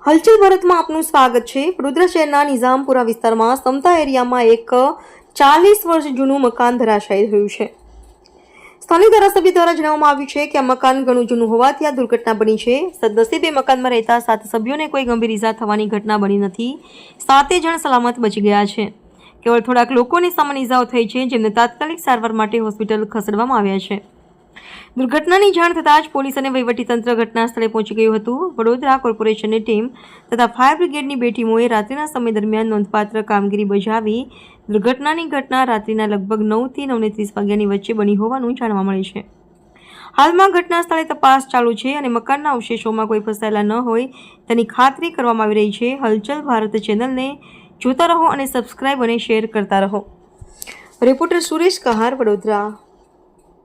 હલચલ ભારતમાં આપનું સ્વાગત છે। વડોદરા શહેરના નિઝામપુરા વિસ્તારમાં સમતા એરિયામાં એક 40 વર્ષ જૂનું મકાન ધરાશાયી થયું છે। સ્થાનિક ધારાસભ્ય દ્વારા જણાવવામાં આવ્યું છે કે આ મકાન ઘણું જૂનું હોવાથી આ દુર્ઘટના બની છે। સદનસીબે મકાનમાં રહેતા 7 સભ્યોને કોઈ ગંભીર ઈજા થવાની ઘટના બની નથી। 7 જણ સલામત બચી ગયા છે। કેવળ થોડાક લોકોને સામાન્ય ઈજાઓ થઈ છે, જેમને તાત્કાલિક સારવાર માટે હોસ્પિટલ ખસેડવામાં આવ્યા છે। દુર્ઘટનાની જાણ થતાં જ પોલીસ અને વહીવટીતંત્ર ઘટના સ્થળે પહોંચી ગયું હતું। વડોદરા કોર્પોરેશનની ટીમ તથા ફાયર બ્રિગેડની 2 ટીમોએ રાત્રિના સમય દરમિયાન નોંધપાત્ર કામગીરી બજાવી દુર્ઘટનાની ઘટના રાત્રિના લગભગ 9 થી 9:30 વાગ્યાની વચ્ચે બની હોવાનું જાણવા મળે છે। હાલમાં ઘટના સ્થળે તપાસ ચાલુ છે અને મકાનના અવશેષોમાં કોઈ ફસાયેલા ન હોય તેની ખાતરી કરવામાં આવી રહી છે। હલચલ ભારત ચેનલને જોતા રહો અને સબસ્ક્રાઇબ અને શેર કરતા રહો। રિપોર્ટર સુરેશ કહાર, વડોદરા।